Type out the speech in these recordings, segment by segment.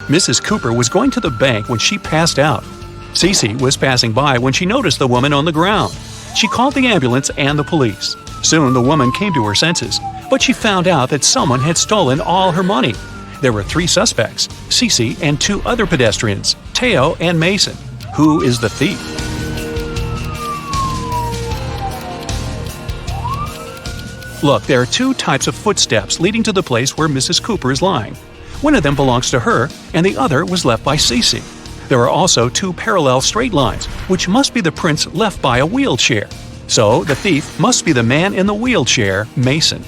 Mrs. Cooper was going to the bank when she passed out. Cece was passing by when she noticed the woman on the ground. She called the ambulance and the police. Soon the woman came to her senses, but she found out that someone had stolen all her money. There were 3 suspects, Cece and 2 other pedestrians, Teo and Mason. Who is the thief? Look, there are 2 types of footsteps leading to the place where Mrs. Cooper is lying. One of them belongs to her, and the other was left by Cece. There are also 2 parallel straight lines, which must be the prints left by a wheelchair. So, the thief must be the man in the wheelchair, Mason.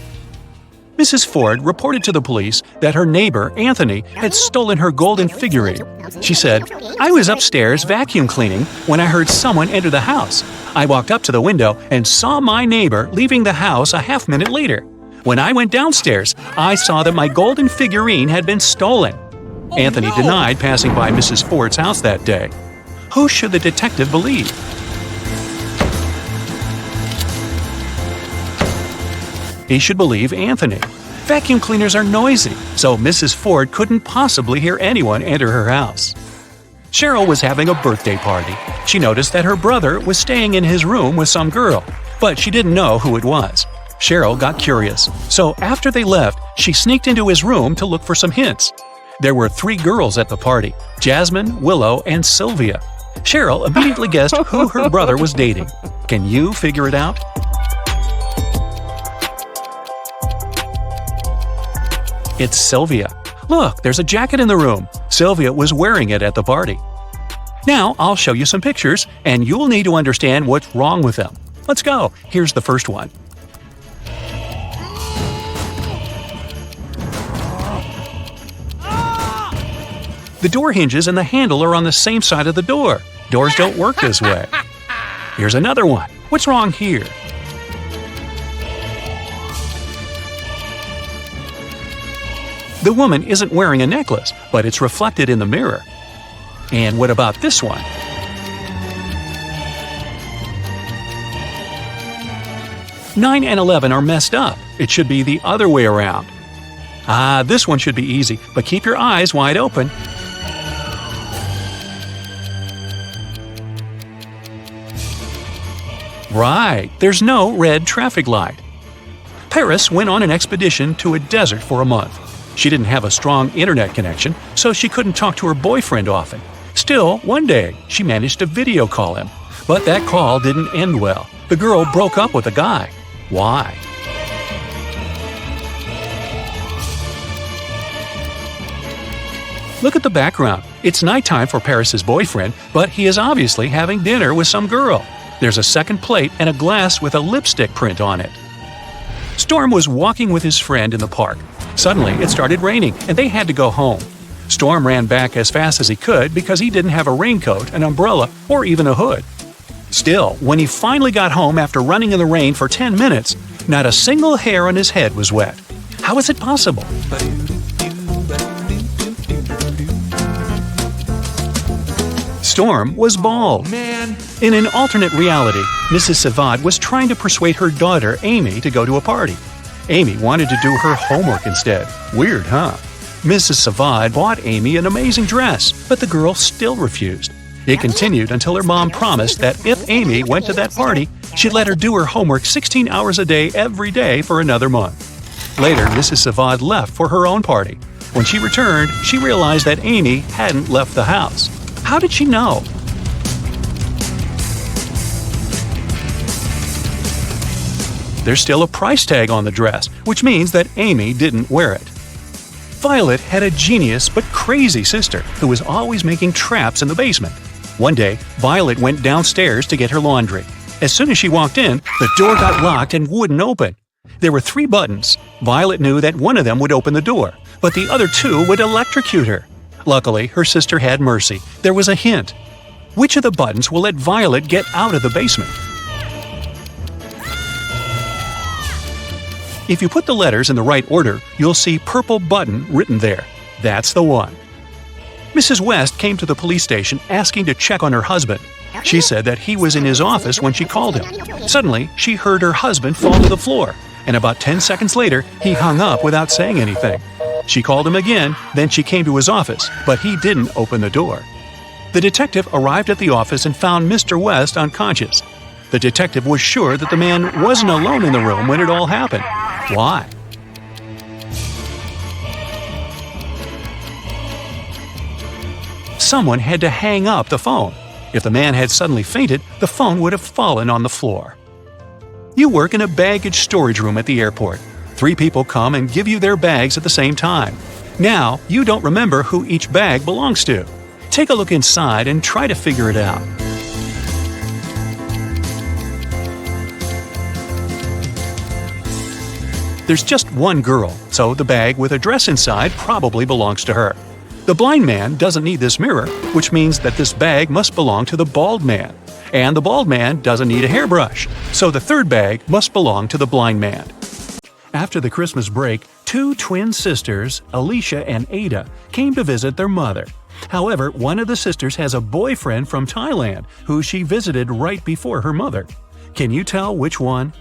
Mrs. Ford reported to the police that her neighbor, Anthony, had stolen her golden figurine. She said, "I was upstairs vacuum cleaning when I heard someone enter the house. I walked up to the window and saw my neighbor leaving the house a half-minute later. When I went downstairs, I saw that my golden figurine had been stolen." Anthony denied passing by Mrs. Ford's house that day. Who should the detective believe? He should believe Anthony. Vacuum cleaners are noisy, so Mrs. Ford couldn't possibly hear anyone enter her house. Cheryl was having a birthday party. She noticed that her brother was staying in his room with some girl, but she didn't know who it was. Cheryl got curious, so after they left, she sneaked into his room to look for some hints. There were 3 girls at the party, Jasmine, Willow, and Sylvia. Cheryl immediately guessed who her brother was dating. Can you figure it out? It's Sylvia. Look, there's a jacket in the room. Sylvia was wearing it at the party. Now, I'll show you some pictures, and you'll need to understand what's wrong with them. Let's go. Here's the first one. The door hinges and the handle are on the same side of the door. Doors don't work this way. Here's another one. What's wrong here? The woman isn't wearing a necklace, but it's reflected in the mirror. And what about this one? Nine and 11 are messed up. It should be the other way around. This one should be easy, but keep your eyes wide open. Right, there's no red traffic light. Paris went on an expedition to a desert for a month. She didn't have a strong internet connection, so she couldn't talk to her boyfriend often. Still, one day, she managed to video call him. But that call didn't end well. The girl broke up with the guy. Why? Look at the background. It's nighttime for Paris's boyfriend, but he is obviously having dinner with some girl. There's a second plate and a glass with a lipstick print on it. Storm was walking with his friend in the park. Suddenly, it started raining, and they had to go home. Storm ran back as fast as he could because he didn't have a raincoat, an umbrella, or even a hood. Still, when he finally got home after running in the rain for 10 minutes, not a single hair on his head was wet. How is it possible? Storm was bald. In an alternate reality, Mrs. Savad was trying to persuade her daughter, Amy, to go to a party. Amy wanted to do her homework instead. Weird, huh? Mrs. Savad bought Amy an amazing dress, but the girl still refused. It continued until her mom promised that if Amy went to that party, she'd let her do her homework 16 hours a day every day for another month. Later, Mrs. Savad left for her own party. When she returned, she realized that Amy hadn't left the house. How did she know? There's still a price tag on the dress, which means that Amy didn't wear it. Violet had a genius but crazy sister who was always making traps in the basement. One day, Violet went downstairs to get her laundry. As soon as she walked in, the door got locked and wouldn't open. There were 3 buttons. Violet knew that one of them would open the door, but the other 2 would electrocute her. Luckily, her sister had mercy. There was a hint. Which of the buttons will let Violet get out of the basement? If you put the letters in the right order, you'll see purple button written there. That's the one. Mrs. West came to the police station asking to check on her husband. She said that he was in his office when she called him. Suddenly, she heard her husband fall to the floor, and about 10 seconds later, he hung up without saying anything. She called him again, then she came to his office, but he didn't open the door. The detective arrived at the office and found Mr. West unconscious. The detective was sure that the man wasn't alone in the room when it all happened. Why? Someone had to hang up the phone. If the man had suddenly fainted, the phone would have fallen on the floor. You work in a baggage storage room at the airport. 3 people come and give you their bags at the same time. Now, you don't remember who each bag belongs to. Take a look inside and try to figure it out. There's just one girl, so the bag with a dress inside probably belongs to her. The blind man doesn't need this mirror, which means that this bag must belong to the bald man. And the bald man doesn't need a hairbrush, so the third bag must belong to the blind man. After the Christmas break, 2 twin sisters, Alicia and Ada, came to visit their mother. However, one of the sisters has a boyfriend from Thailand who she visited right before her mother. Can you tell which one?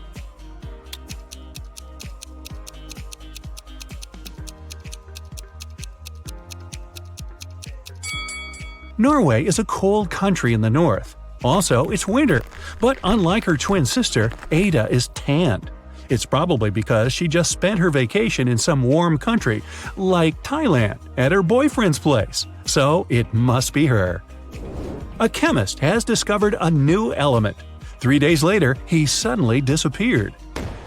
Norway is a cold country in the north. Also, it's winter, but unlike her twin sister, Ada is tanned. It's probably because she just spent her vacation in some warm country, like Thailand, at her boyfriend's place. So it must be her. A chemist has discovered a new element. 3 days later, he suddenly disappeared.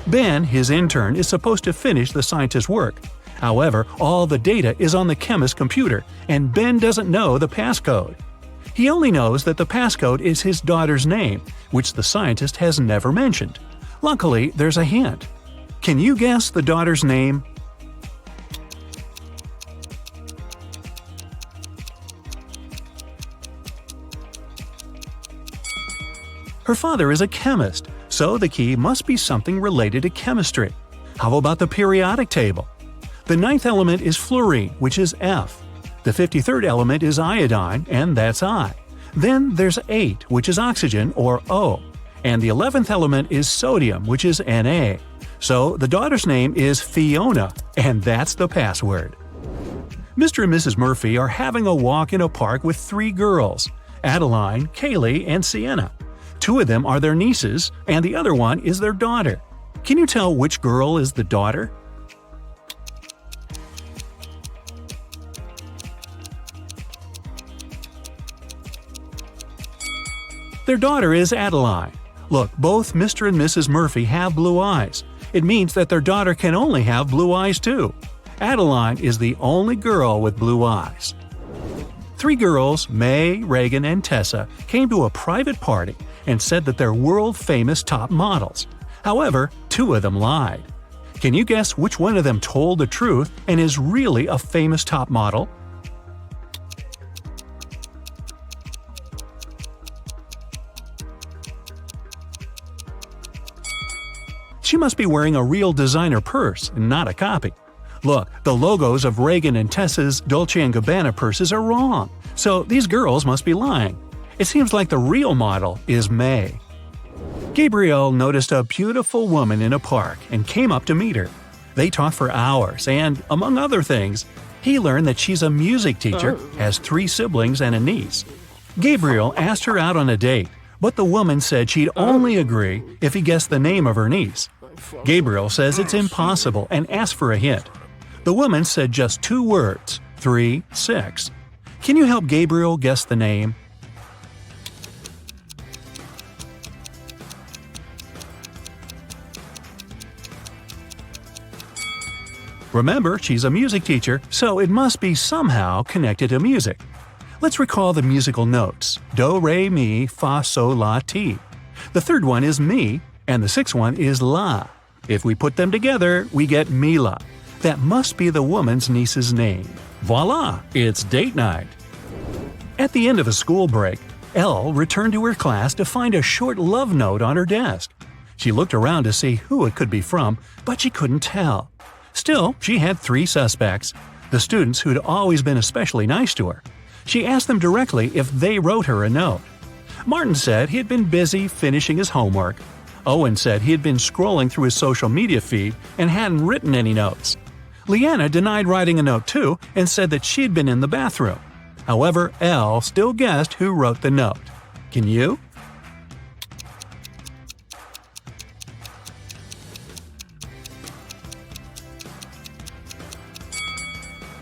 Ben, his intern, is supposed to finish the scientist's work. However, all the data is on the chemist's computer, and Ben doesn't know the passcode. He only knows that the passcode is his daughter's name, which the scientist has never mentioned. Luckily, there's a hint. Can you guess the daughter's name? Her father is a chemist, so the key must be something related to chemistry. How about the periodic table? The 9th element is fluorine, which is F. The 53rd element is iodine, and that's I. Then there's 8, which is oxygen, or O. And the 11th element is sodium, which is Na. So the daughter's name is Fiona, and that's the password. Mr. and Mrs. Murphy are having a walk in a park with 3 girls, Adeline, Kaylee, and Sienna. 2 of them are their nieces, and the other one is their daughter. Can you tell which girl is the daughter? Their daughter is Adeline. Look, both Mr. and Mrs. Murphy have blue eyes. It means that their daughter can only have blue eyes too. Adeline is the only girl with blue eyes. 3 girls, May, Reagan, and Tessa, came to a private party and said that they're world-famous top models. However, 2 of them lied. Can you guess which one of them told the truth and is really a famous top model? She must be wearing a real designer purse and not a copy. Look, the logos of Reagan and Tessa's Dolce & Gabbana purses are wrong, so these girls must be lying. It seems like the real model is May. Gabriel noticed a beautiful woman in a park and came up to meet her. They talked for hours and, among other things, he learned that she's a music teacher, has 3 siblings and a niece. Gabriel asked her out on a date, but the woman said she'd only agree if he guessed the name of her niece. Gabriel says it's impossible and asked for a hint. The woman said just 2 words, 3, 6. Can you help Gabriel guess the name? Remember, she's a music teacher, so it must be somehow connected to music. Let's recall the musical notes: do, re, mi, fa, sol, la, ti. The third one is mi, and the 6th one is la. If we put them together, we get Mila. That must be the woman's niece's name. Voila! It's date night. At the end of the school break, Elle returned to her class to find a short love note on her desk. She looked around to see who it could be from, but she couldn't tell. Still, she had 3 suspects, the students who'd always been especially nice to her. She asked them directly if they wrote her a note. Martin said he had been busy finishing his homework. Owen said he had been scrolling through his social media feed and hadn't written any notes. Leanna denied writing a note too and said that she'd been in the bathroom. However, Elle still guessed who wrote the note. Can you?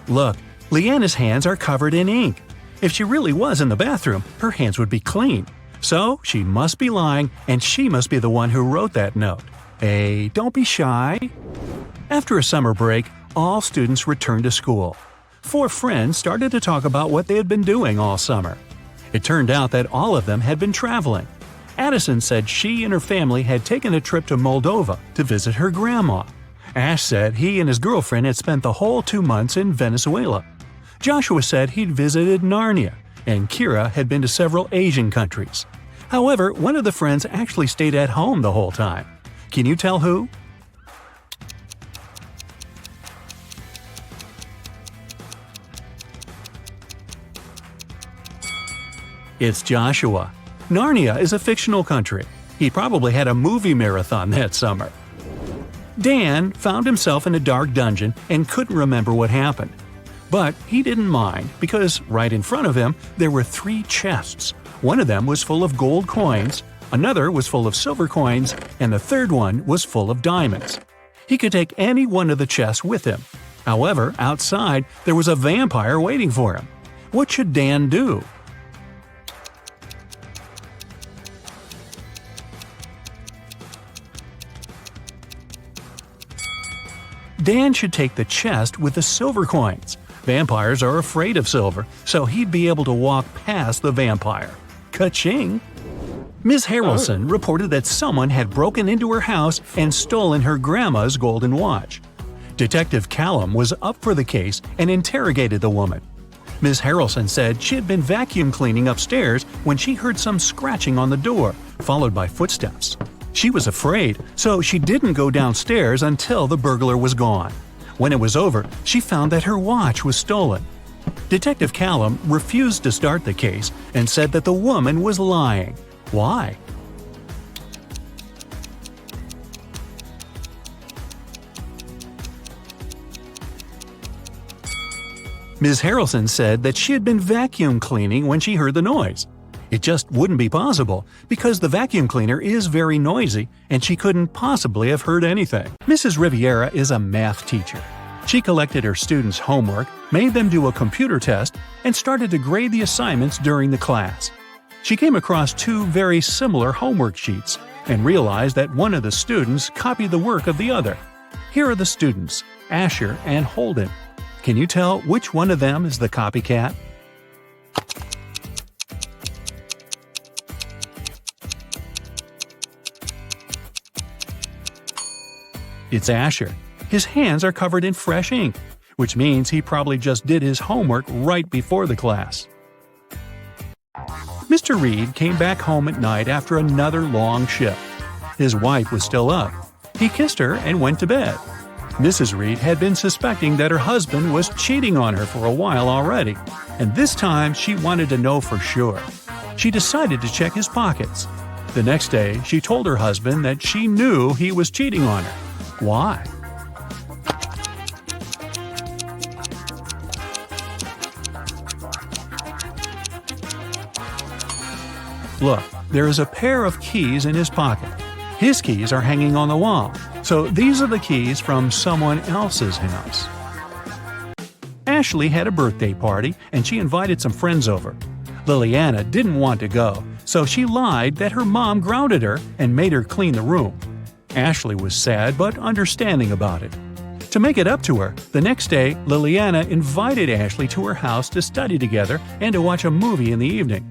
Look, Leanna's hands are covered in ink. If she really was in the bathroom, her hands would be clean. So she must be lying, and she must be the one who wrote that note. Hey, don't be shy. After a summer break, all students returned to school. 4 friends started to talk about what they had been doing all summer. It turned out that all of them had been traveling. Addison said she and her family had taken a trip to Moldova to visit her grandma. Ash said he and his girlfriend had spent the whole 2 months in Venezuela. Joshua said he'd visited Narnia, and Kira had been to several Asian countries. However, one of the friends actually stayed at home the whole time. Can you tell who? It's Joshua. Narnia is a fictional country. He probably had a movie marathon that summer. Dan found himself in a dark dungeon and couldn't remember what happened. But he didn't mind because right in front of him there were 3 chests. One of them was full of gold coins, another was full of silver coins, and the third one was full of diamonds. He could take any one of the chests with him. However, outside there was a vampire waiting for him. What should Dan do? Dan should take the chest with the silver coins. Vampires are afraid of silver, so he'd be able to walk past the vampire. Ka-ching! Ms. Harrelson reported that someone had broken into her house and stolen her grandma's golden watch. Detective Callum was up for the case and interrogated the woman. Ms. Harrelson said she had been vacuum cleaning upstairs when she heard some scratching on the door, followed by footsteps. She was afraid, so she didn't go downstairs until the burglar was gone. When it was over, she found that her watch was stolen. Detective Callum refused to start the case and said that the woman was lying. Why? Ms. Harrelson said that she had been vacuum cleaning when she heard the noise. It just wouldn't be possible because the vacuum cleaner is very noisy and she couldn't possibly have heard anything. Mrs. Riviera is a math teacher. She collected her students' homework, made them do a computer test, and started to grade the assignments during the class. She came across 2 very similar homework sheets and realized that one of the students copied the work of the other. Here are the students, Asher and Holden. Can you tell which one of them is the copycat? It's Asher. His hands are covered in fresh ink, which means he probably just did his homework right before the class. Mr. Reed came back home at night after another long shift. His wife was still up. He kissed her and went to bed. Mrs. Reed had been suspecting that her husband was cheating on her for a while already, and this time she wanted to know for sure. She decided to check his pockets. The next day, she told her husband that she knew he was cheating on her. Why? Look, there is a pair of keys in his pocket. His keys are hanging on the wall, so these are the keys from someone else's house. Ashley had a birthday party and she invited some friends over. Liliana didn't want to go, so she lied that her mom grounded her and made her clean the room. Ashley was sad but understanding about it. To make it up to her, the next day Liliana invited Ashley to her house to study together and to watch a movie in the evening.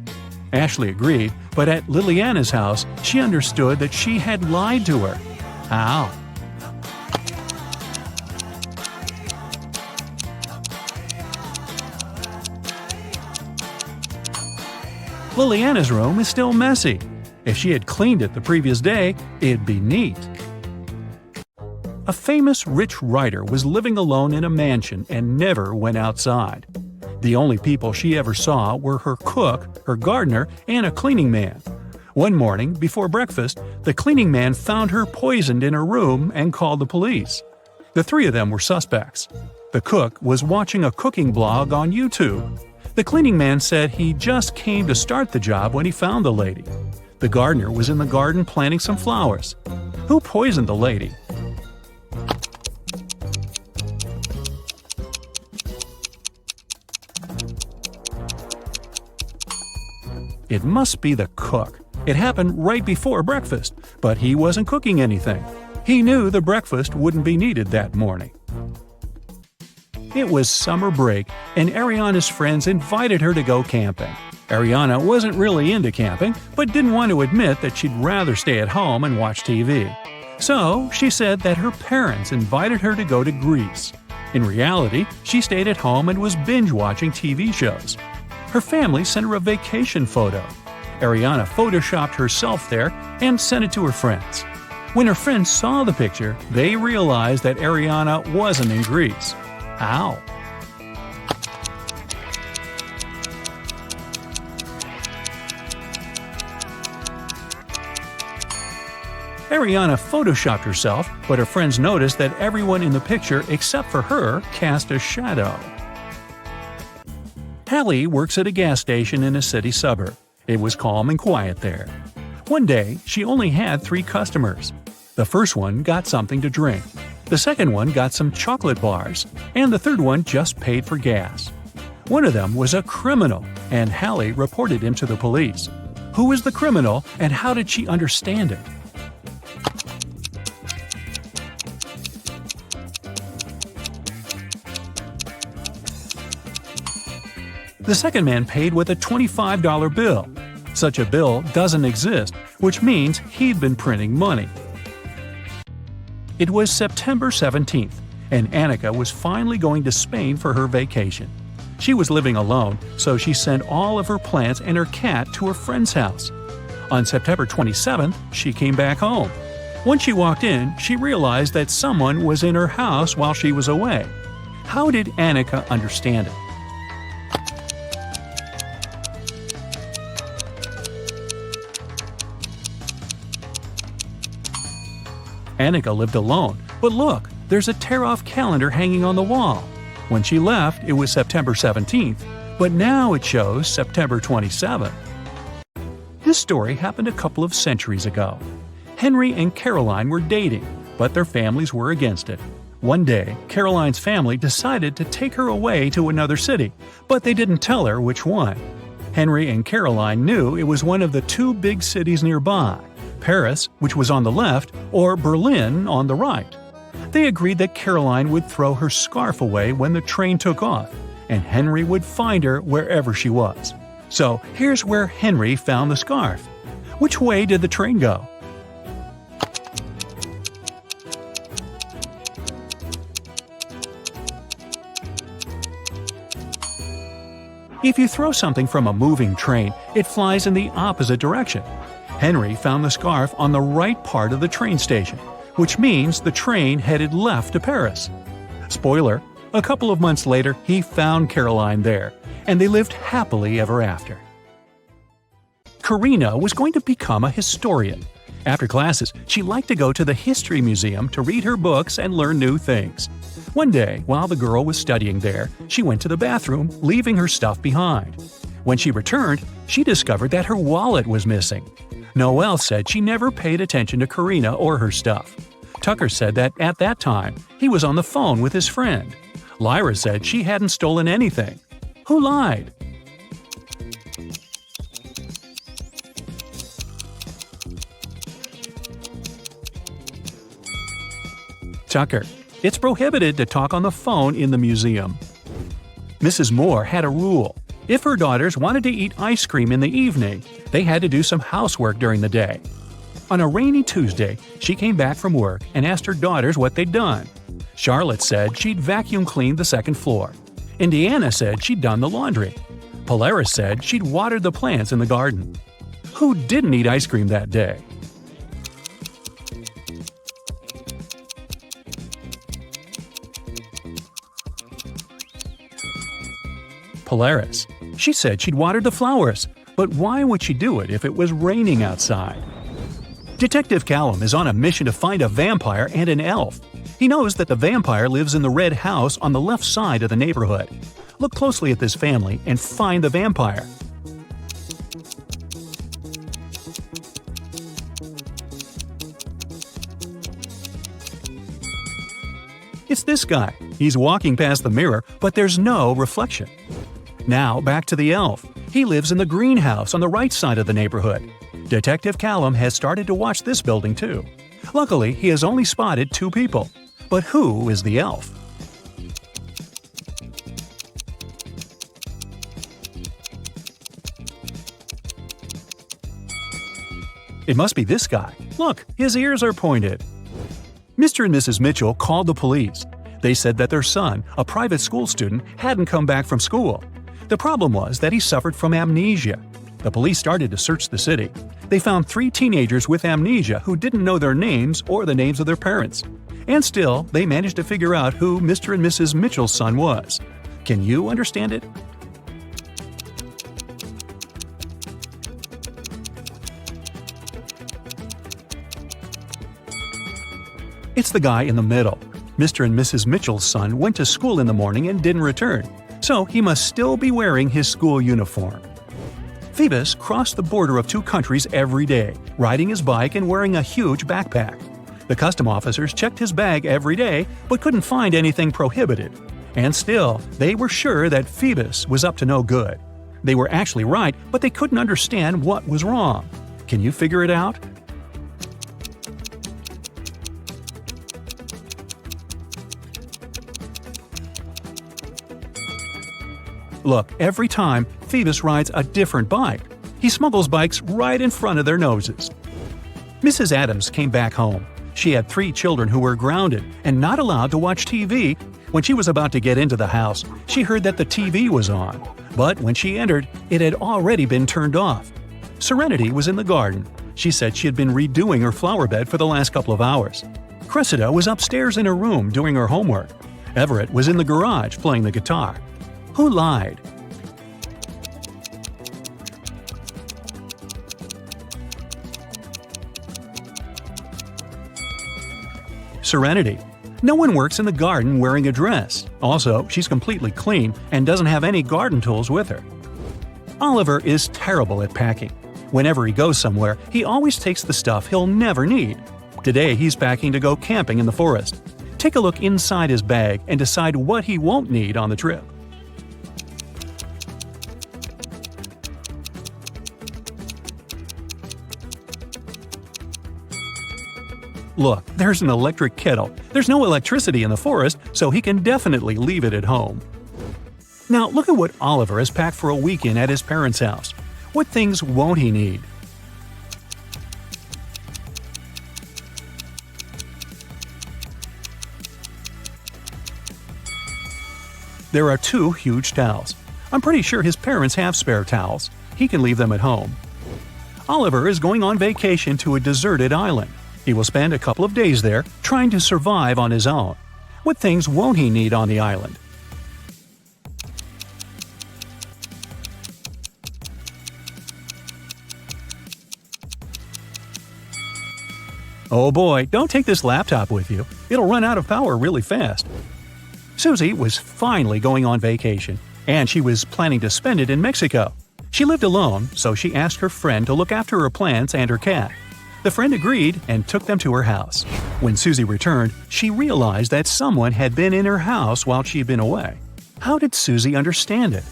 Ashley agreed, but at Liliana's house, she understood that she had lied to her. How? Liliana's room is still messy. If she had cleaned it the previous day, it'd be neat. A famous rich writer was living alone in a mansion and never went outside. The only people she ever saw were her cook, her gardener, and a cleaning man. One morning, before breakfast, the cleaning man found her poisoned in her room and called the police. The three of them were suspects. The cook was watching a cooking blog on YouTube. The cleaning man said he just came to start the job when he found the lady. The gardener was in the garden planting some flowers. Who poisoned the lady? It must be the cook. It happened right before breakfast, but he wasn't cooking anything. He knew the breakfast wouldn't be needed that morning. It was summer break, and Ariana's friends invited her to go camping. Ariana wasn't really into camping, but didn't want to admit that she'd rather stay at home and watch TV. So she said that her parents invited her to go to Greece. In reality, she stayed at home and was binge-watching TV shows. Her family sent her a vacation photo. Ariana photoshopped herself there and sent it to her friends. When her friends saw the picture, they realized that Ariana wasn't in Greece. How? Ariana photoshopped herself, but her friends noticed that everyone in the picture except for her cast a shadow. Hallie works at a gas station in a city suburb. It was calm and quiet there. One day, she only had 3 customers. The first one got something to drink. The second one got some chocolate bars, and the third one just paid for gas. One of them was a criminal, and Hallie reported him to the police. Who was the criminal, and how did she understand it? The second man paid with a $25 bill. Such a bill doesn't exist, which means he'd been printing money. It was September 17th, and Annika was finally going to Spain for her vacation. She was living alone, so she sent all of her plants and her cat to her friend's house. On September 27th, she came back home. When she walked in, she realized that someone was in her house while she was away. How did Annika understand it? Annika lived alone, but look, there's a tear-off calendar hanging on the wall. When she left, it was September 17th, but now it shows September 27th. This story happened a couple of centuries ago. Henry and Caroline were dating, but their families were against it. One day, Caroline's family decided to take her away to another city, but they didn't tell her which one. Henry and Caroline knew it was one of the 2 big cities nearby, Paris, which was on the left, or Berlin on the right. They agreed that Caroline would throw her scarf away when the train took off, and Henry would find her wherever she was. So here's where Henry found the scarf. Which way did the train go? If you throw something from a moving train, it flies in the opposite direction. Henry found the scarf on the right part of the train station, which means the train headed left to Paris. Spoiler, a couple of months later he found Caroline there, and they lived happily ever after. Karina was going to become a historian. After classes, she liked to go to the History Museum to read her books and learn new things. One day, while the girl was studying there, she went to the bathroom, leaving her stuff behind. When she returned, she discovered that her wallet was missing. Noelle said she never paid attention to Karina or her stuff. Tucker said that at that time, he was on the phone with his friend. Lyra said she hadn't stolen anything. Who lied? Tucker. It's prohibited to talk on the phone in the museum. Mrs. Moore had a rule. If her daughters wanted to eat ice cream in the evening, they had to do some housework during the day. On a rainy Tuesday, she came back from work and asked her daughters what they'd done. Charlotte said she'd vacuum cleaned the second floor. Indiana said she'd done the laundry. Polaris said she'd watered the plants in the garden. Who didn't eat ice cream that day? Polaris. She said she'd watered the flowers, but why would she do it if it was raining outside? Detective Callum is on a mission to find a vampire and an elf. He knows that the vampire lives in the red house on the left side of the neighborhood. Look closely at this family and find the vampire. It's this guy. He's walking past the mirror, but there's no reflection. Now back to the elf. He lives in the greenhouse on the right side of the neighborhood. Detective Callum has started to watch this building too. Luckily, he has only spotted 2 people. But who is the elf? It must be this guy. Look, his ears are pointed. Mr. and Mrs. Mitchell called the police. They said that their son, a private school student, hadn't come back from school. The problem was that he suffered from amnesia. The police started to search the city. They found 3 teenagers with amnesia who didn't know their names or the names of their parents. And still, they managed to figure out who Mr. and Mrs. Mitchell's son was. Can you understand it? It's the guy in the middle. Mr. and Mrs. Mitchell's son went to school in the morning and didn't return, so he must still be wearing his school uniform. Phoebus crossed the border of 2 countries every day, riding his bike and wearing a huge backpack. The custom officers checked his bag every day but couldn't find anything prohibited. And still, they were sure that Phoebus was up to no good. They were actually right, but they couldn't understand what was wrong. Can you figure it out? Look, every time, Phoebus rides a different bike. He smuggles bikes right in front of their noses. Mrs. Adams came back home. She had 3 children who were grounded and not allowed to watch TV. When she was about to get into the house, she heard that the TV was on. But when she entered, it had already been turned off. Serenity was in the garden. She said she had been redoing her flower bed for the last couple of hours. Cressida was upstairs in her room doing her homework. Everett was in the garage playing the guitar. Who lied? Serenity. No one works in the garden wearing a dress. Also, she's completely clean and doesn't have any garden tools with her. Oliver is terrible at packing. Whenever he goes somewhere, he always takes the stuff he'll never need. Today, he's packing to go camping in the forest. Take a look inside his bag and decide what he won't need on the trip. Look, there's an electric kettle. There's no electricity in the forest, so he can definitely leave it at home. Now look at what Oliver has packed for a weekend at his parents' house. What things won't he need? There are 2 huge towels. I'm pretty sure his parents have spare towels. He can leave them at home. Oliver is going on vacation to a deserted island. He will spend a couple of days there, trying to survive on his own. What things won't he need on the island? Oh boy, don't take this laptop with you. It'll run out of power really fast. Susie was finally going on vacation, and she was planning to spend it in Mexico. She lived alone, so she asked her friend to look after her plants and her cat. The friend agreed and took them to her house. When Susie returned, she realized that someone had been in her house while she had been away. How did Susie understand it?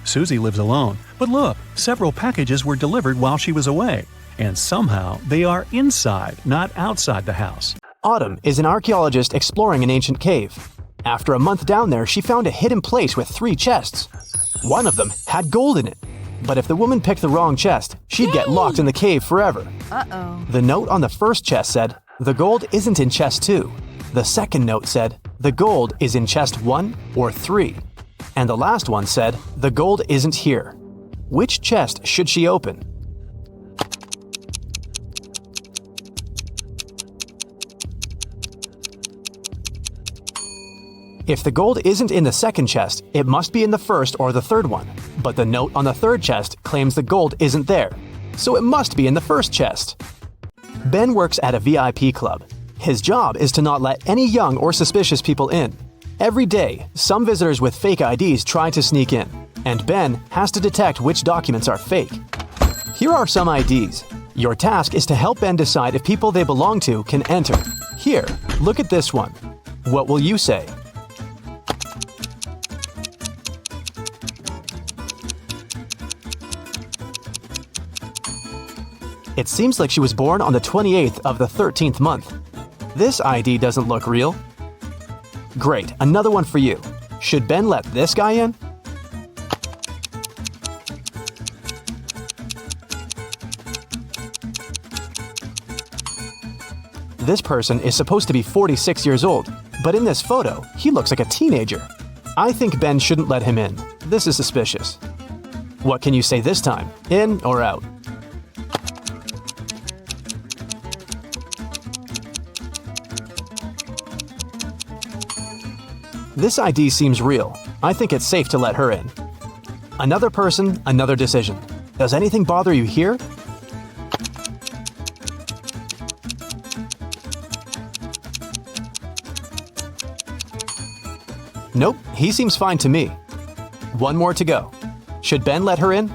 Susie lives alone, but look, several packages were delivered while she was away, and somehow they are inside, not outside the house. Autumn is an archaeologist exploring an ancient cave. After a month down there, she found a hidden place with 3 chests. One of them had gold in it. But if the woman picked the wrong chest, she'd get locked in the cave forever. Uh-oh. The note on the first chest said, "The gold isn't in chest 2." The second note said, "The gold is in chest 1 or 3." And the last one said, "The gold isn't here." Which chest should she open? If the gold isn't in the second chest, it must be in the first or the third one. But the note on the third chest claims the gold isn't there, so it must be in the first chest. Ben works at a VIP club. His job is to not let any young or suspicious people in. Every day, some visitors with fake IDs try to sneak in, and Ben has to detect which documents are fake. Here are some IDs. Your task is to help Ben decide if people they belong to can enter. Here, look at this one. What will you say? It seems like she was born on the 28th of the 13th month. This ID doesn't look real. Great, another one for you. Should Ben let this guy in? This person is supposed to be 46 years old, but in this photo, he looks like a teenager. I think Ben shouldn't let him in. This is suspicious. What can you say this time? In or out? This ID seems real. I think it's safe to let her in. Another person, another decision. Does anything bother you here? Nope, he seems fine to me. One more to go. Should Ben let her in?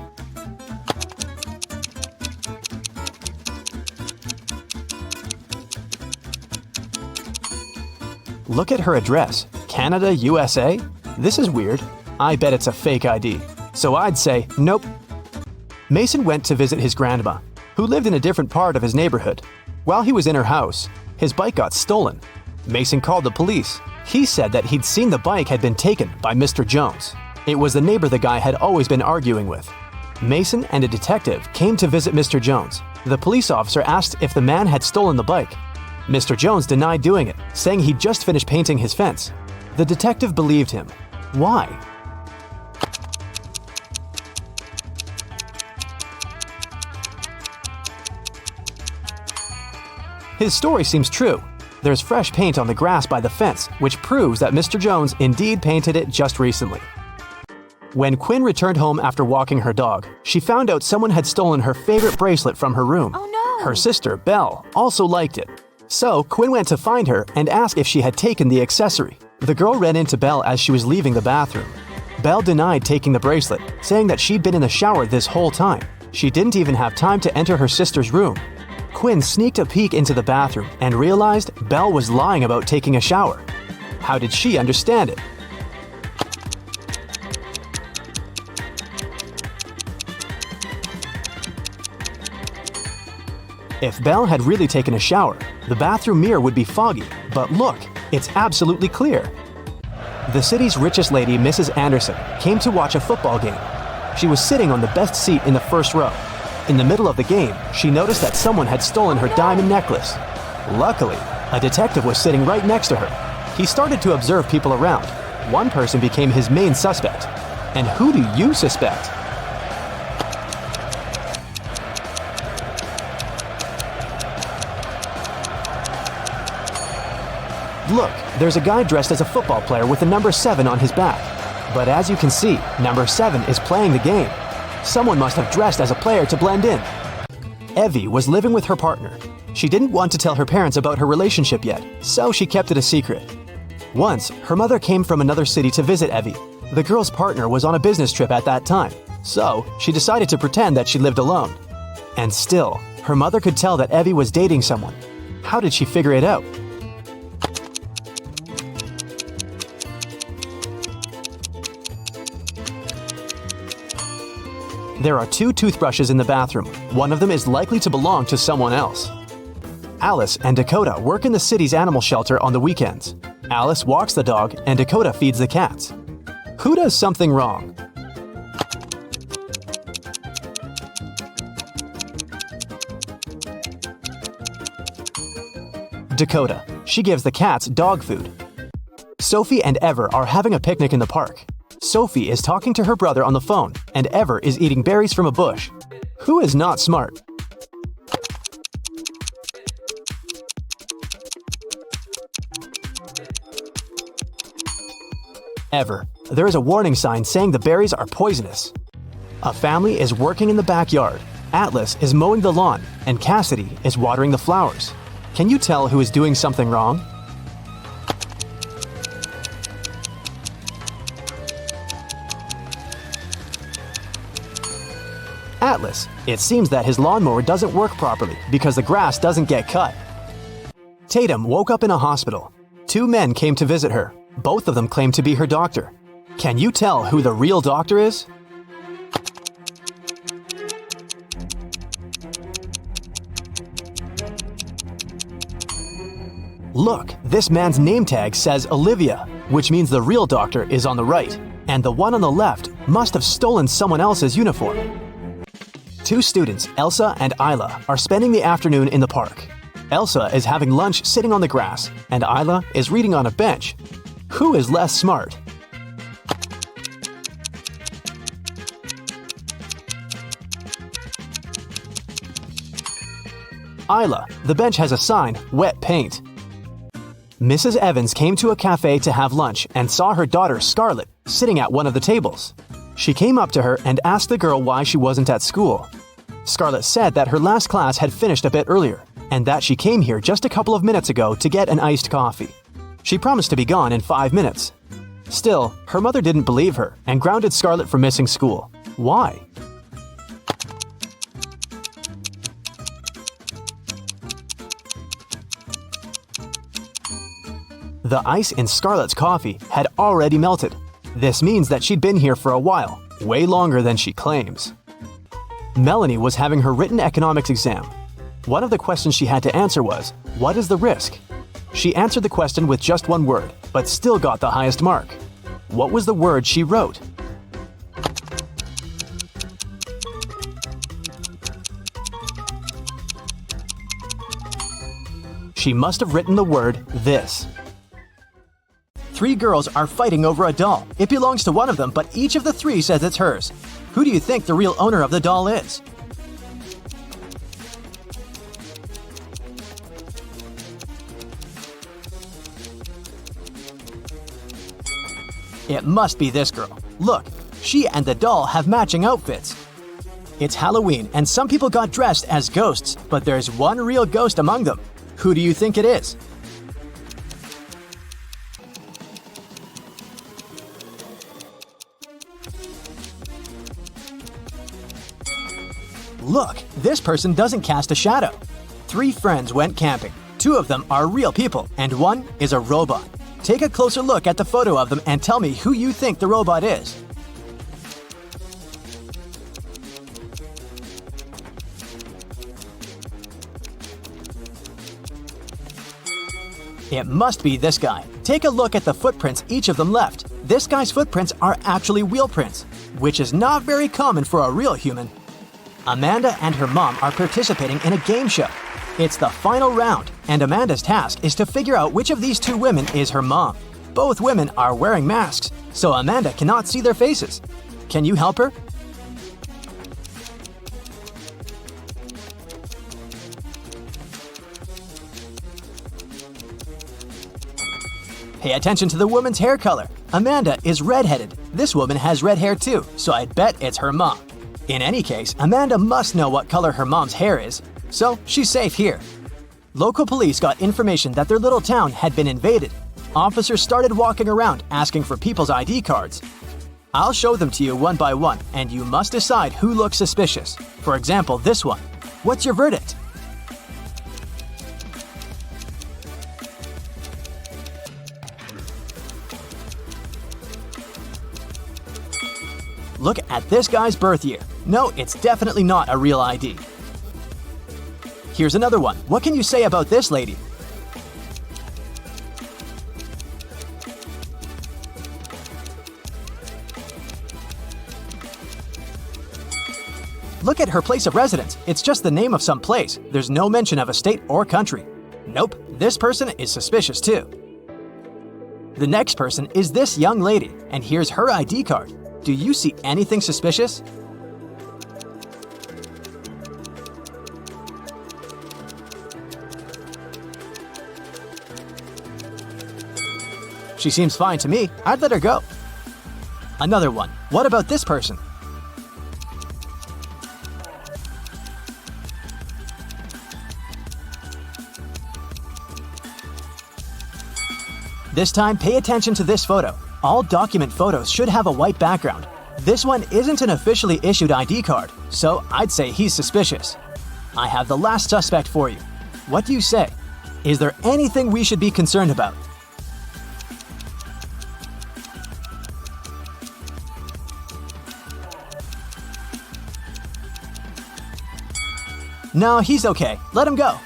Look at her address. Canada, USA? This is weird. I bet it's a fake ID. So I'd say, nope. Mason went to visit his grandma, who lived in a different part of his neighborhood. While he was in her house, his bike got stolen. Mason called the police. He said that he'd seen the bike had been taken by Mr. Jones. It was the neighbor the guy had always been arguing with. Mason and a detective came to visit Mr. Jones. The police officer asked if the man had stolen the bike. Mr. Jones denied doing it, saying he'd just finished painting his fence. The detective believed him. Why? His story seems true. There's fresh paint on the grass by the fence, which proves that Mr. Jones indeed painted it just recently. When Quinn returned home after walking her dog, she found out someone had stolen her favorite bracelet from her room. Oh no! Her sister, Belle, also liked it. So Quinn went to find her and asked if she had taken the accessory. The girl ran into Belle as she was leaving the bathroom. Belle denied taking the bracelet, saying that she'd been in the shower this whole time. She didn't even have time to enter her sister's room. Quinn sneaked a peek into the bathroom and realized Belle was lying about taking a shower. How did she understand it? If Belle had really taken a shower, the bathroom mirror would be foggy, but look, it's absolutely clear. The city's richest lady, Mrs. Anderson, came to watch a football game. She was sitting on the best seat in the first row. In the middle of the game, she noticed that someone had stolen her diamond necklace. Luckily, a detective was sitting right next to her. He started to observe people around. One person became his main suspect. And who do you suspect? Look, there's a guy dressed as a football player with the number 7 on his back. But as you can see, number 7 is playing the game. Someone must have dressed as a player to blend in. Evie was living with her partner. She didn't want to tell her parents about her relationship yet, so she kept it a secret. Once, her mother came from another city to visit Evie. The girl's partner was on a business trip at that time, so she decided to pretend that she lived alone. And still, her mother could tell that Evie was dating someone. How did she figure it out? There are 2 toothbrushes in the bathroom. One of them is likely to belong to someone else. Alice and Dakota work in the city's animal shelter on the weekends. Alice walks the dog and Dakota feeds the cats. Who does something wrong? Dakota. She gives the cats dog food. Sophie and Ever are having a picnic in the park. Sophie is talking to her brother on the phone, and Ever is eating berries from a bush. Who is not smart? ever. There is a warning sign saying the berries are poisonous. A family is working in the backyard. Atlas is mowing the lawn, and Cassidy is watering the flowers. Can you tell who is doing something wrong? Atlas. It seems that his lawnmower doesn't work properly because the grass doesn't get cut. Tatum woke up in a hospital. 2 men came to visit her. Both of them claim to be her doctor. Can you tell who the real doctor is? Look, this man's name tag says Olivia, which means the real doctor is on the right, and the one on the left must have stolen someone else's uniform. 2 students, Elsa and Isla, are spending the afternoon in the park. Elsa is having lunch sitting on the grass, and Isla is reading on a bench. Who is less smart? Isla. The bench has a sign, wet paint. Mrs. Evans came to a cafe to have lunch and saw her daughter Scarlett sitting at one of the tables. She came up to her and asked the girl why she wasn't at school. Scarlett said that her last class had finished a bit earlier and that she came here just a couple of minutes ago to get an iced coffee. She promised to be gone in 5 minutes. Still, her mother didn't believe her and grounded Scarlett for missing school. Why? The ice in Scarlett's coffee had already melted. This means that she'd been here for a while, way longer than she claims. Melanie was having her written economics exam. One of the questions she had to answer was, what is the risk? She answered the question with just one word, but still got the highest mark. What was the word she wrote? She must have written the word this. 3 girls are fighting over a doll. It belongs to one of them, but each of the 3 says it's hers. Who do you think the real owner of the doll is? It must be this girl. Look, she and the doll have matching outfits. It's Halloween, and some people got dressed as ghosts, but there's one real ghost among them. Who do you think it is? Look, this person doesn't cast a shadow. 3 friends went camping. 2 of them are real people, and 1 is a robot. Take a closer look at the photo of them and tell me who you think the robot is. It must be this guy. Take a look at the footprints each of them left. This guy's footprints are actually wheel prints, which is not very common for a real human. Amanda and her mom are participating in a game show. It's the final round, and Amanda's task is to figure out which of these 2 women is her mom. Both women are wearing masks, so Amanda cannot see their faces. Can you help her? Pay attention to the woman's hair color. Amanda is redheaded. This woman has red hair too, so I'd bet it's her mom. In any case, Amanda must know what color her mom's hair is, so she's safe here. Local police got information that their little town had been invaded. Officers started walking around asking for people's ID cards. I'll show them to you one by one, and you must decide who looks suspicious. For example, this one. What's your verdict? Look at this guy's birth year. No, it's definitely not a real ID. Here's another one. What can you say about this lady? Look at her place of residence. It's just the name of some place. There's no mention of a state or country. Nope, this person is suspicious too. The next person is this young lady, and here's her ID card. Do you see anything suspicious? She seems fine to me. I'd let her go. Another one. What about this person? This time, pay attention to this photo. All document photos should have a white background. This one isn't an officially issued ID card, so I'd say he's suspicious. I have the last suspect for you. What do you say? Is there anything we should be concerned about? No, he's okay. Let him go.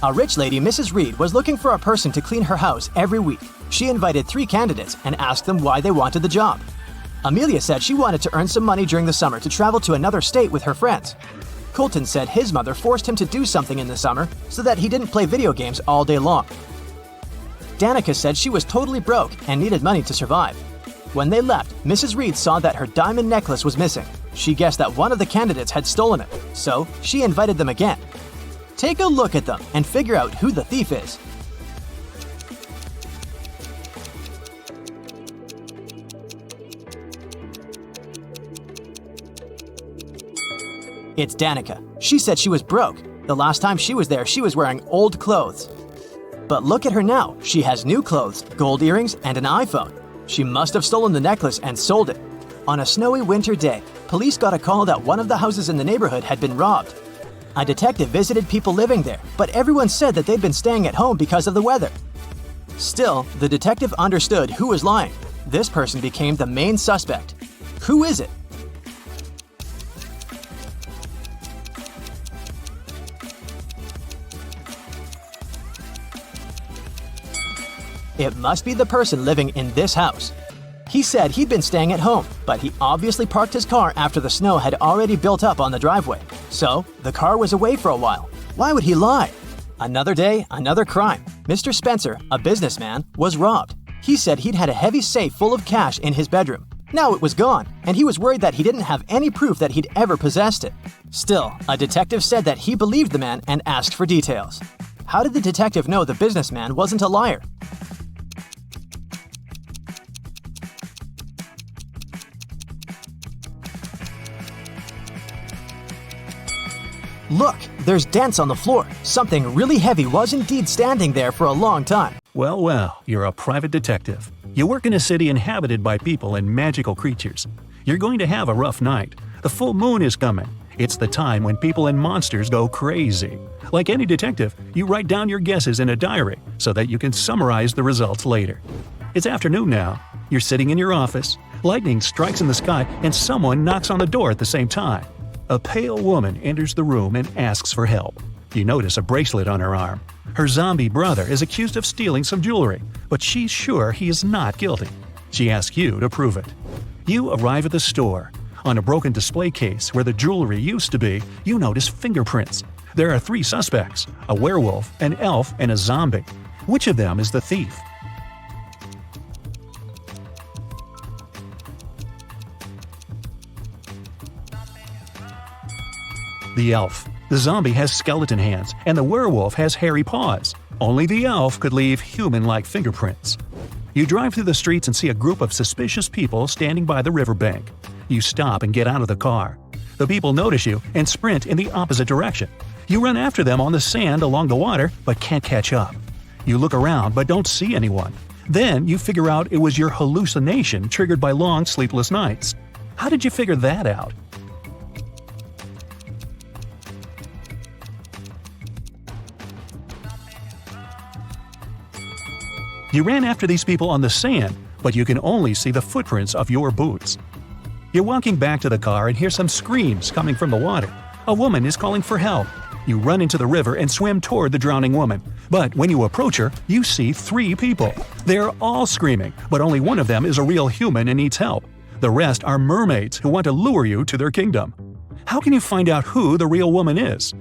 A rich lady, Mrs. Reed, was looking for a person to clean her house every week. She invited 3 candidates and asked them why they wanted the job. Amelia said she wanted to earn some money during the summer to travel to another state with her friends. Colton said his mother forced him to do something in the summer so that he didn't play video games all day long. Danica said she was totally broke and needed money to survive. When they left, Mrs. Reed saw that her diamond necklace was missing. She guessed that one of the candidates had stolen it, so she invited them again. Take a look at them and figure out who the thief is. It's Danica. She said she was broke. The last time she was there, she was wearing old clothes. But look at her now. She has new clothes, gold earrings, and an iPhone. She must have stolen the necklace and sold it. On a snowy winter day, police got a call that one of the houses in the neighborhood had been robbed. A detective visited people living there, but everyone said that they'd been staying at home because of the weather. Still, the detective understood who was lying. This person became the main suspect. Who is it? It must be the person living in this house. He said he'd been staying at home, but he obviously parked his car after the snow had already built up on the driveway. So, the car was away for a while. Why would he lie? Another day, another crime. Mr. Spencer, a businessman, was robbed. He said he'd had a heavy safe full of cash in his bedroom. Now it was gone, and he was worried that he didn't have any proof that he'd ever possessed it. Still, a detective said that he believed the man and asked for details. How did the detective know the businessman wasn't a liar? Look, there's dents on the floor. Something really heavy was indeed standing there for a long time. Well, well, you're a private detective. You work in a city inhabited by people and magical creatures. You're going to have a rough night. The full moon is coming. It's the time when people and monsters go crazy. Like any detective, you write down your guesses in a diary so that you can summarize the results later. It's afternoon now. You're sitting in your office. Lightning strikes in the sky and someone knocks on the door at the same time. A pale woman enters the room and asks for help. You notice a bracelet on her arm. Her zombie brother is accused of stealing some jewelry, but she's sure he is not guilty. She asks you to prove it. You arrive at the store. On a broken display case where the jewelry used to be, you notice fingerprints. There are 3 suspects: a werewolf, an elf, and a zombie. Which of them is the thief? The elf. The zombie has skeleton hands, and the werewolf has hairy paws. Only the elf could leave human-like fingerprints. You drive through the streets and see a group of suspicious people standing by the riverbank. You stop and get out of the car. The people notice you and sprint in the opposite direction. You run after them on the sand along the water, but can't catch up. You look around but don't see anyone. Then you figure out it was your hallucination triggered by long sleepless nights. How did you figure that out? You ran after these people on the sand, but you can only see the footprints of your boots. You're walking back to the car and hear some screams coming from the water. A woman is calling for help. You run into the river and swim toward the drowning woman. But when you approach her, you see 3 people. They're all screaming, but only one of them is a real human and needs help. The rest are mermaids who want to lure you to their kingdom. How can you find out who the real woman is?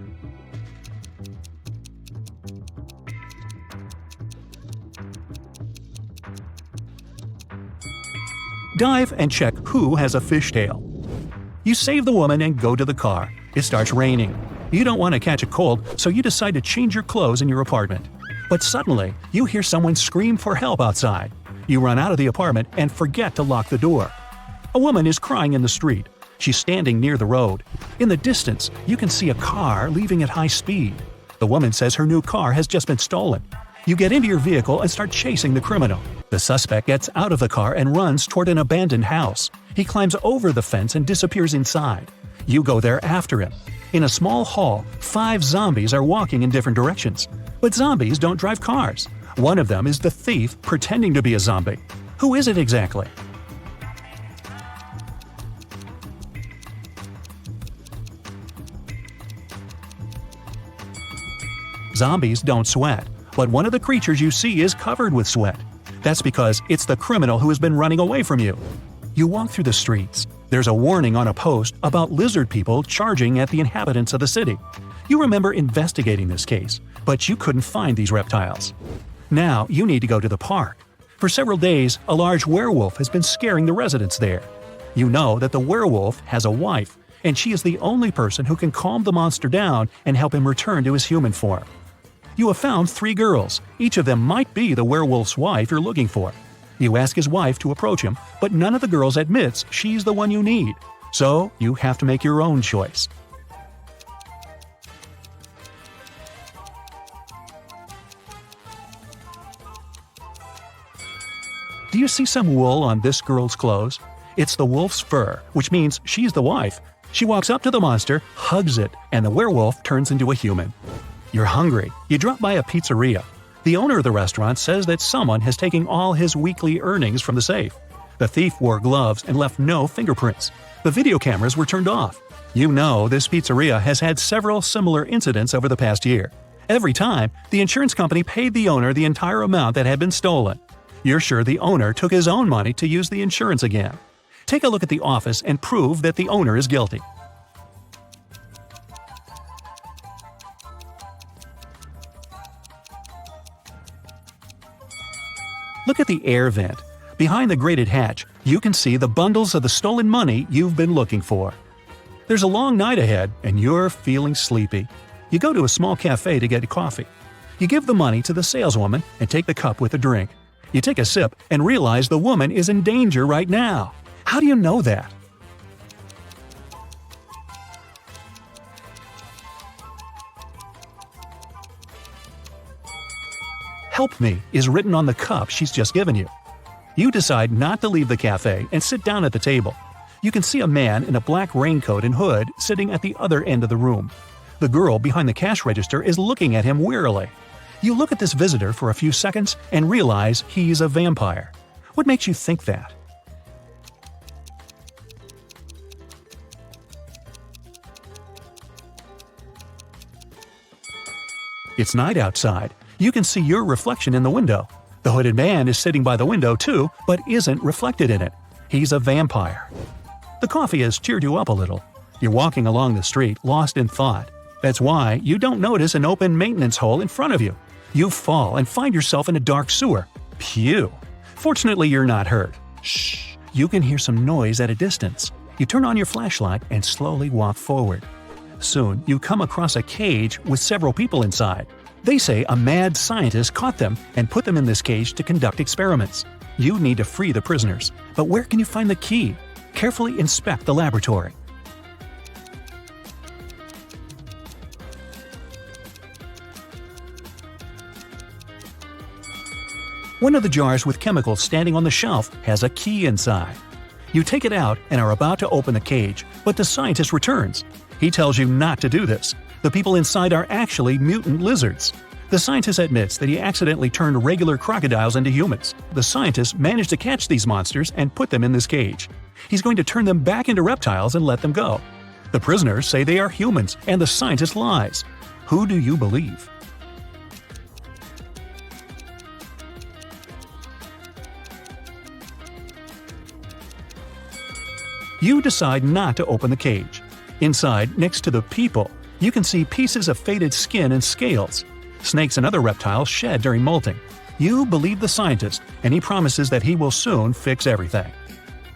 Dive and check who has a fishtail. You save the woman and go to the car. It starts raining. You don't want to catch a cold, so you decide to change your clothes in your apartment. But suddenly, you hear someone scream for help outside. You run out of the apartment and forget to lock the door. A woman is crying in the street. She's standing near the road. In the distance, you can see a car leaving at high speed. The woman says her new car has just been stolen. You get into your vehicle and start chasing the criminal. The suspect gets out of the car and runs toward an abandoned house. He climbs over the fence and disappears inside. You go there after him. In a small hall, 5 zombies are walking in different directions. But zombies don't drive cars. One of them is the thief pretending to be a zombie. Who is it exactly? Zombies don't sweat, but one of the creatures you see is covered with sweat. That's because it's the criminal who has been running away from you. You walk through the streets. There's a warning on a post about lizard people charging at the inhabitants of the city. You remember investigating this case, but you couldn't find these reptiles. Now you need to go to the park. For several days, a large werewolf has been scaring the residents there. You know that the werewolf has a wife, and she is the only person who can calm the monster down and help him return to his human form. You have found 3 girls. Each of them might be the werewolf's wife you're looking for. You ask his wife to approach him, but none of the girls admits she's the one you need. So you have to make your own choice. Do you see some wool on this girl's clothes? It's the wolf's fur, which means she's the wife. She walks up to the monster, hugs it, and the werewolf turns into a human. You're hungry. You drop by a pizzeria. The owner of the restaurant says that someone has taken all his weekly earnings from the safe. The thief wore gloves and left no fingerprints. The video cameras were turned off. You know this pizzeria has had several similar incidents over the past year. Every time, the insurance company paid the owner the entire amount that had been stolen. You're sure the owner took his own money to use the insurance again. Take a look at the office and prove that the owner is guilty. Look at the air vent. Behind the grated hatch, you can see the bundles of the stolen money you've been looking for. There's a long night ahead, and you're feeling sleepy. You go to a small cafe to get coffee. You give the money to the saleswoman and take the cup with a drink. You take a sip and realize the woman is in danger right now. How do you know that? "Help me" is written on the cup she's just given you. You decide not to leave the cafe and sit down at the table. You can see a man in a black raincoat and hood sitting at the other end of the room. The girl behind the cash register is looking at him wearily. You look at this visitor for a few seconds and realize he's a vampire. What makes you think that? It's night outside. You can see your reflection in the window. The hooded man is sitting by the window too, but isn't reflected in it. He's a vampire. The coffee has cheered you up a little. You're walking along the street, lost in thought. That's why you don't notice an open maintenance hole in front of you. You fall and find yourself in a dark sewer. Phew! Fortunately, you're not hurt. Shh! You can hear some noise at a distance. You turn on your flashlight and slowly walk forward. Soon, you come across a cage with several people inside. They say a mad scientist caught them and put them in this cage to conduct experiments. You need to free the prisoners, but where can you find the key? Carefully inspect the laboratory. One of the jars with chemicals standing on the shelf has a key inside. You take it out and are about to open the cage, but the scientist returns. He tells you not to do this. The people inside are actually mutant lizards. The scientist admits that he accidentally turned regular crocodiles into humans. The scientist managed to catch these monsters and put them in this cage. He's going to turn them back into reptiles and let them go. The prisoners say they are humans, and the scientist lies. Who do you believe? You decide not to open the cage. Inside, next to the people, you can see pieces of faded skin and scales. Snakes and other reptiles shed during molting. You believe the scientist, and he promises that he will soon fix everything.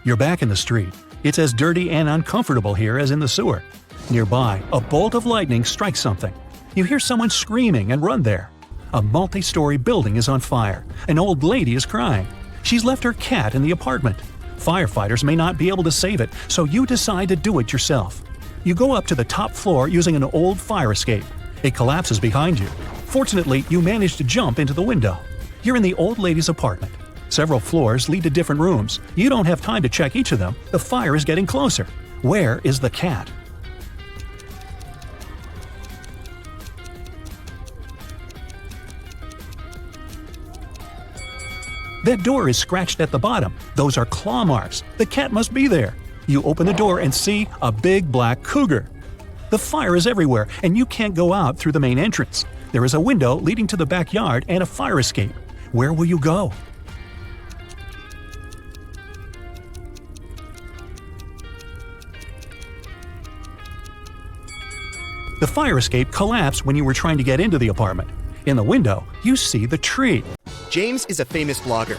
You're back in the street. It's as dirty and uncomfortable here as in the sewer. Nearby, a bolt of lightning strikes something. You hear someone screaming and run there. A multi-story building is on fire. An old lady is crying. She's left her cat in the apartment. firefighters may not be able to save it, so you decide to do it yourself. You go up to the top floor using an old fire escape. It collapses behind you. Fortunately, you manage to jump into the window. You're in the old lady's apartment. Several floors lead to different rooms. You don't have time to check each of them. The fire is getting closer. Where is the cat? That door is scratched at the bottom. Those are claw marks. The cat must be there. You open the door and see a big black cougar. The fire is everywhere, and you can't go out through the main entrance. There is a window leading to the backyard and a fire escape. Where will you go? The fire escape collapsed when you were trying to get into the apartment. In the window, you see the tree. James is a famous vlogger.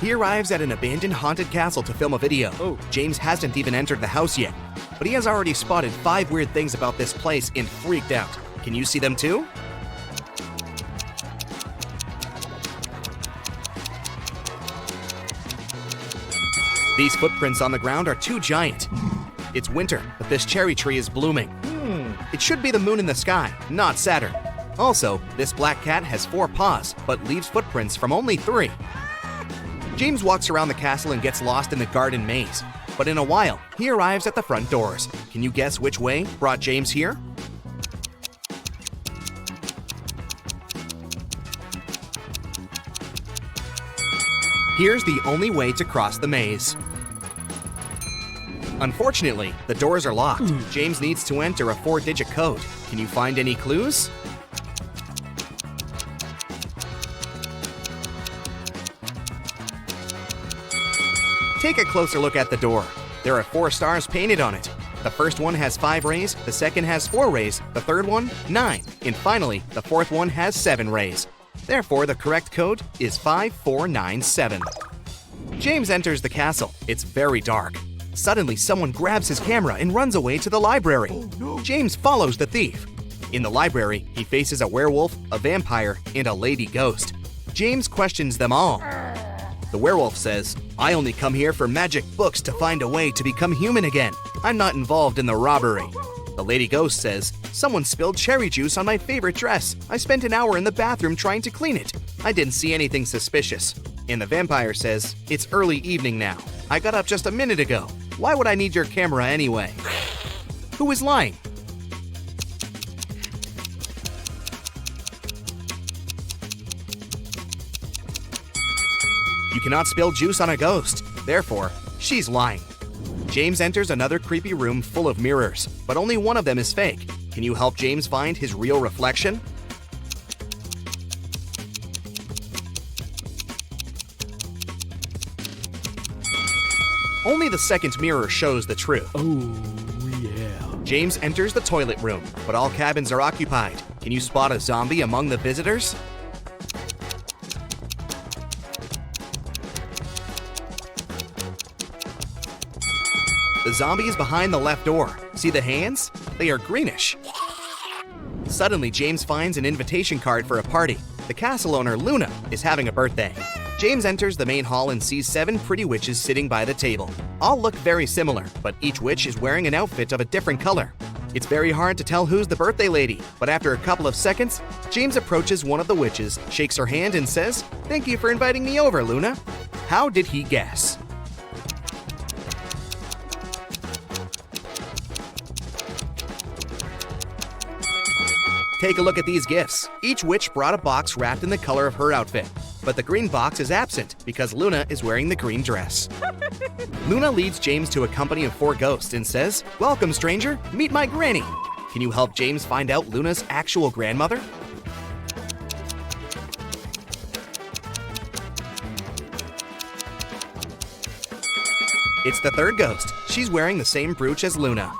He arrives at an abandoned haunted castle to film a video. James hasn't even entered the house yet, but he has already spotted 5 weird things about this place and freaked out. Can you see them too? These footprints on the ground are too giant. It's winter, but this cherry tree is blooming. It should be the moon in the sky, not Saturn. Also, this black cat has 4 paws, but leaves footprints from only 3. James walks around the castle and gets lost in the garden maze. But in a while, he arrives at the front doors. Can you guess which way brought James here? Here's the only way to cross the maze. Unfortunately, the doors are locked. James needs to enter a 4-digit code. Can you find any clues? Take a closer look at the door. There are 4 stars painted on it. The first one has 5 rays, the second has 4 rays, the third one, 9, and finally, the fourth one has 7 rays. Therefore, the correct code is 5497. James enters the castle. It's very dark. Suddenly, someone grabs his camera and runs away to the library. James follows the thief. In the library, he faces a werewolf, a vampire, and a lady ghost. James questions them all. The werewolf says, "I only come here for magic books to find a way to become human again. I'm not involved in the robbery." The lady ghost says, "Someone spilled cherry juice on my favorite dress. I spent an hour in the bathroom trying to clean it. I didn't see anything suspicious." And the vampire says, "It's early evening now. I got up just a minute ago. Why would I need your camera anyway?" Who is lying? You cannot spill juice on a ghost. Therefore, she's lying. James enters another creepy room full of mirrors, but only one of them is fake. Can you help James find his real reflection? Only the second mirror shows the truth. James enters the toilet room, but all cabins are occupied. Can you spot a zombie among the visitors? The zombie is behind the left door. See the hands? They are greenish. Suddenly, James finds an invitation card for a party. The castle owner, Luna, is having a birthday. James enters the main hall and sees 7 pretty witches sitting by the table. All look very similar, but each witch is wearing an outfit of a different color. It's very hard to tell who's the birthday lady, but after a couple of seconds, James approaches one of the witches, shakes her hand, and says, "Thank you for inviting me over, Luna." How did he guess? Take a look at these gifts. Each witch brought a box wrapped in the color of her outfit, but the green box is absent because Luna is wearing the green dress. Luna leads James to a company of 4 ghosts and says, "Welcome, stranger. Meet my granny." Can you help James find out Luna's actual grandmother? It's the third ghost. She's wearing the same brooch as Luna.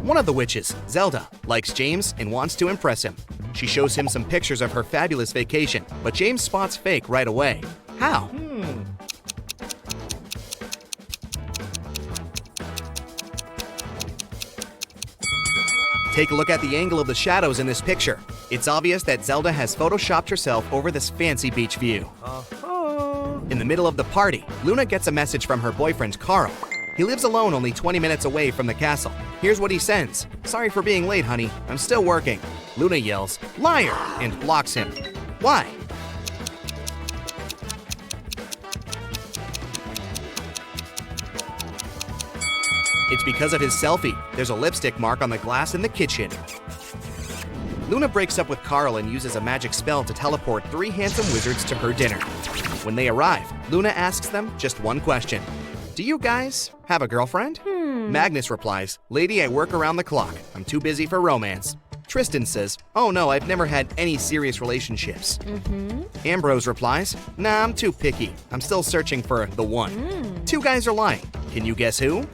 One of the witches, Zelda, likes James and wants to impress him. She shows him some pictures of her fabulous vacation, but James spots fake right away. How? Take a look at the angle of the shadows in this picture. It's obvious that Zelda has photoshopped herself over this fancy beach view. In In the middle of the party, Luna gets a message from her boyfriend Carl. He lives alone only 20 minutes away from the castle. Here's what he sends. "Sorry for being late, honey. I'm still working." Luna yells, "Liar!" and blocks him. Why? It's because of his selfie. There's a lipstick mark on the glass in the kitchen. Luna breaks up with Carl and uses a magic spell to teleport 3 handsome wizards to her dinner. When they arrive, Luna asks them just one question. "Do you guys have a girlfriend?" Magnus replies, "Lady, I work around the clock. I'm too busy for romance." Tristan says, "Oh no, I've never had any serious relationships." Ambrose replies, "Nah, I'm too picky. I'm still searching for the one." 2 guys are lying. Can you guess who?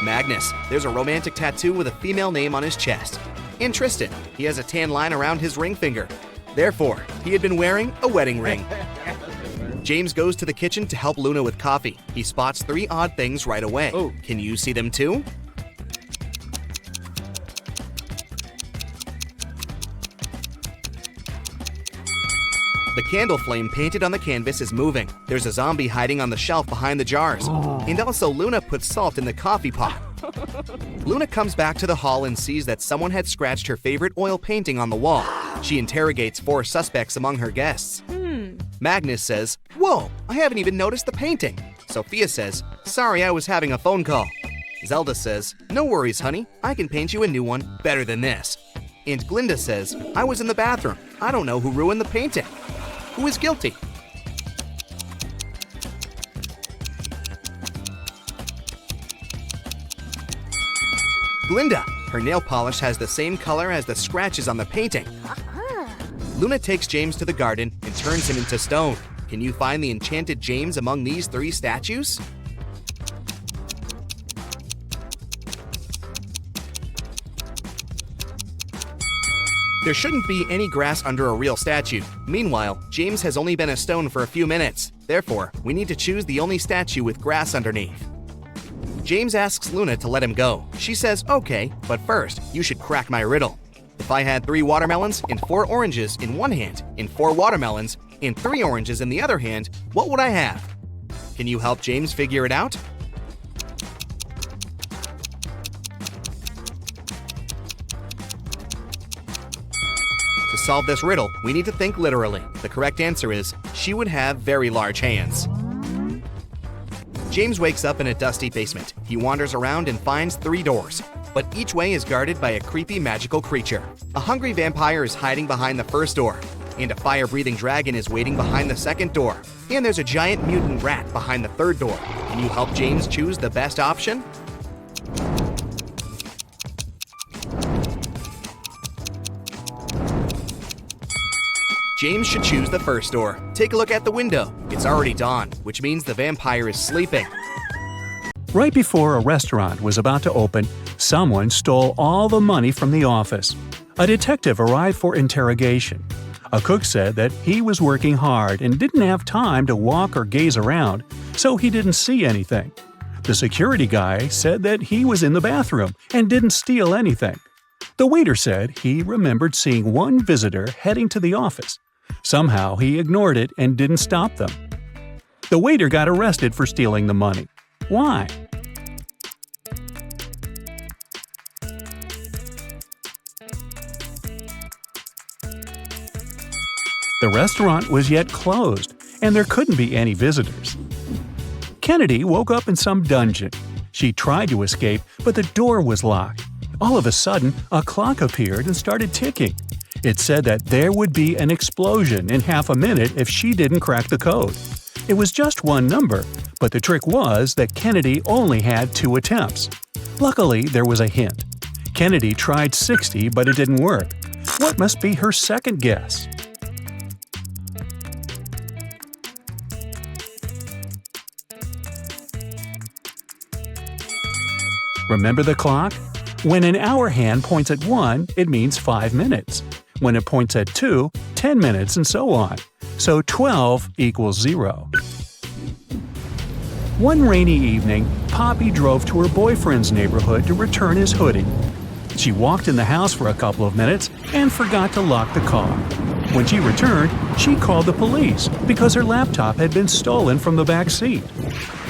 Magnus. There's a romantic tattoo with a female name on his chest. And Tristan. He has a tan line around his ring finger. Therefore, he had been wearing a wedding ring. James goes to the kitchen to help Luna with coffee. He spots 3 odd things right away. Oh. Can you see them too? The candle flame painted on the canvas is moving. There's a zombie hiding on the shelf behind the jars. And also Luna puts salt in the coffee pot. Luna comes back to the hall and sees that someone had scratched her favorite oil painting on the wall. She interrogates 4 suspects among her guests. Magnus says, "Whoa, I haven't even noticed the painting." Sophia says, "Sorry, I was having a phone call." Zelda says, "No worries, honey. I can paint you a new one better than this." And Glinda says, "I was in the bathroom. I don't know who ruined the painting. Who is guilty?" Glinda. Her nail polish has the same color as the scratches on the painting. Luna takes James to the garden and turns him into stone. Can you find the enchanted James among these 3 statues? There shouldn't be any grass under a real statue. Meanwhile, James has only been a stone for a few minutes. Therefore, we need to choose the only statue with grass underneath. James asks Luna to let him go. She says, "Okay, but first, you should crack my riddle. If I had 3 watermelons and 4 oranges in one hand, and 4 watermelons and 3 oranges in the other hand, what would I have?" Can you help James figure it out? To solve this riddle, we need to think literally. The correct answer is, she would have very large hands. James wakes up in a dusty basement. He wanders around and finds 3 doors, but each way is guarded by a creepy magical creature. A hungry vampire is hiding behind the first door, and a fire-breathing dragon is waiting behind the second door. And there's a giant mutant rat behind the third door. Can you help James choose the best option? James should choose the first door. Take a look at the window. It's already dawn, which means the vampire is sleeping. Right before a restaurant was about to open, someone stole all the money from the office. A detective arrived for interrogation. A cook said that he was working hard and didn't have time to walk or gaze around, so he didn't see anything. The security guy said that he was in the bathroom and didn't steal anything. The waiter said he remembered seeing one visitor heading to the office. Somehow he ignored it and didn't stop them. The waiter got arrested for stealing the money. Why? The restaurant was yet closed, and there couldn't be any visitors. Kennedy woke up in some dungeon. She tried to escape, but the door was locked. All of a sudden, a clock appeared and started ticking. It said that there would be an explosion in half a minute if she didn't crack the code. It was just one number, but the trick was that Kennedy only had 2 attempts. Luckily, there was a hint. Kennedy tried 60, but it didn't work. What must be her second guess? Remember the clock? When an hour hand points at 1, it means 5 minutes. When it points at 2, 10 minutes, and so on. So 12 equals 0. One rainy evening, Poppy drove to her boyfriend's neighborhood to return his hoodie. She walked in the house for a couple of minutes and forgot to lock the car. When she returned, she called the police because her laptop had been stolen from the back seat.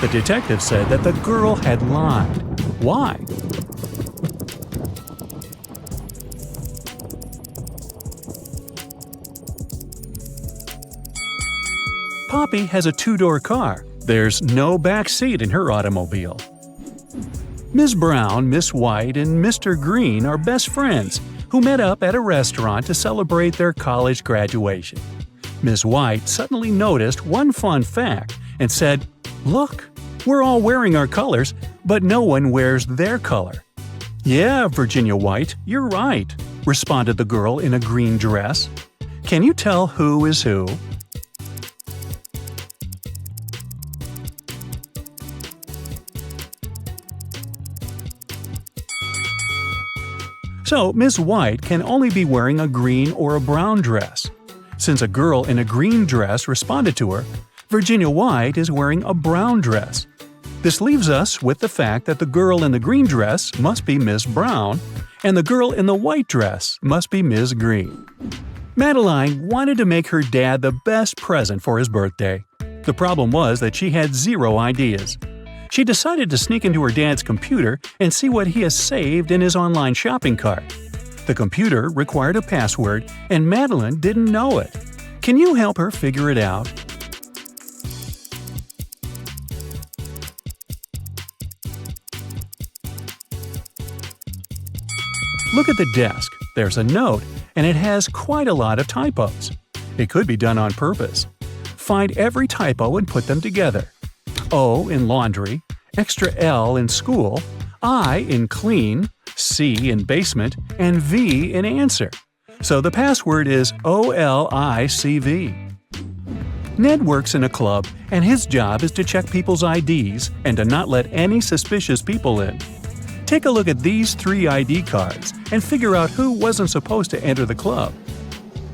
The detective said that the girl had lied. Why? Poppy has a two-door car. There's no back seat in her automobile. Ms. Brown, Miss White, and Mr. Green are best friends who met up at a restaurant to celebrate their college graduation. Miss White suddenly noticed one fun fact and said, "Look, we're all wearing our colors, but no one wears their color." "Yeah, Virginia White, you're right," responded the girl in a green dress. "Can you tell who is who?" So, Miss White can only be wearing a green or a brown dress. Since a girl in a green dress responded to her, Virginia White is wearing a brown dress. This leaves us with the fact that the girl in the green dress must be Miss Brown, and the girl in the white dress must be Miss Green. Madeline wanted to make her dad the best present for his birthday. The problem was that she had zero ideas. She decided to sneak into her dad's computer and see what he has saved in his online shopping cart. The computer required a password, and Madeline didn't know it. Can you help her figure it out? Look at the desk. There's a note, and it has quite a lot of typos. It could be done on purpose. Find every typo and put them together. O in laundry, extra L in school, I in clean, C in basement, and V in answer. So the password is OLICV. Ned works in a club, and his job is to check people's IDs and to not let any suspicious people in. Take a look at these 3 ID cards and figure out who wasn't supposed to enter the club.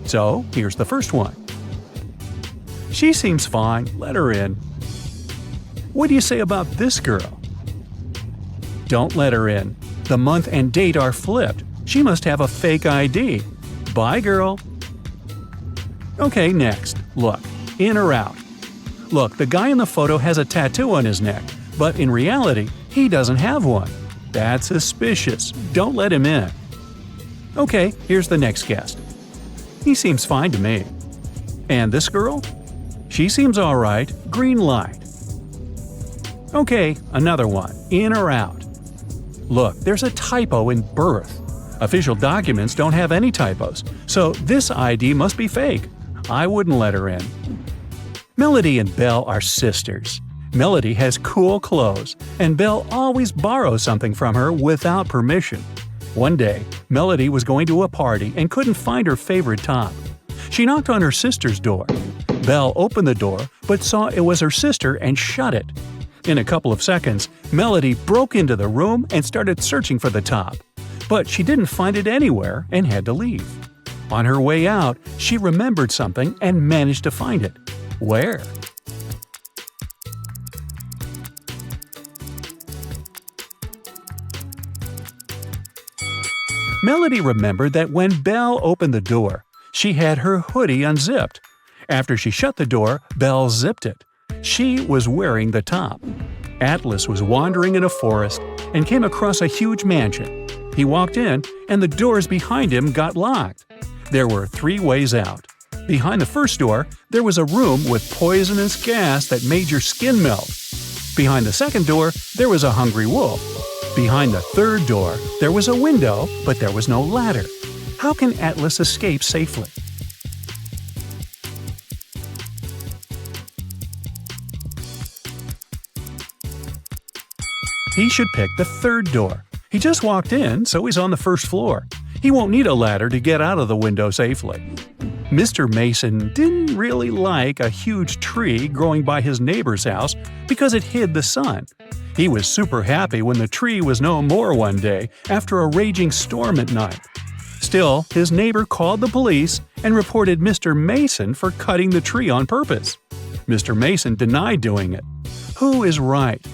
So here's the first one. She seems fine, let her in. What do you say about this girl? Don't let her in. The month and date are flipped. She must have a fake ID. Bye, girl. Okay, next. Look. In or out? Look, the guy in the photo has a tattoo on his neck, but in reality, he doesn't have one. That's suspicious. Don't let him in. Okay, here's the next guest. He seems fine to me. And this girl? She seems alright. Green light. Okay, another one. In or out? Look, there's a typo in birth. Official documents don't have any typos, so this ID must be fake. I wouldn't let her in. Melody and Belle are sisters. Melody has cool clothes, and Belle always borrows something from her without permission. One day, Melody was going to a party and couldn't find her favorite top. She knocked on her sister's door. Belle opened the door, but saw it was her sister and shut it. In a couple of seconds, Melody broke into the room and started searching for the top. But she didn't find it anywhere and had to leave. On her way out, she remembered something and managed to find it. Where? Melody remembered that when Belle opened the door, she had her hoodie unzipped. After she shut the door, Belle zipped it. She was wearing the top. Atlas was wandering in a forest and came across a huge mansion. He walked in, and the doors behind him got locked. There were 3 ways out. Behind the first door, there was a room with poisonous gas that made your skin melt. Behind the second door, there was a hungry wolf. Behind the third door, there was a window, but there was no ladder. How can Atlas escape safely? He should pick the third door. He just walked in, so he's on the first floor. He won't need a ladder to get out of the window safely. Mr. Mason didn't really like a huge tree growing by his neighbor's house because it hid the sun. He was super happy when the tree was no more one day after a raging storm at night. Still, his neighbor called the police and reported Mr. Mason for cutting the tree on purpose. Mr. Mason denied doing it. Who is right?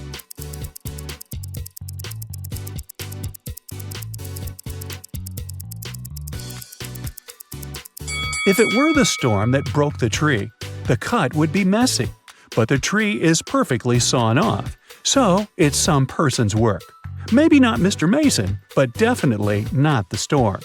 If it were the storm that broke the tree, the cut would be messy, but the tree is perfectly sawn off, so it's some person's work. Maybe not Mr. Mason, but definitely not the storm.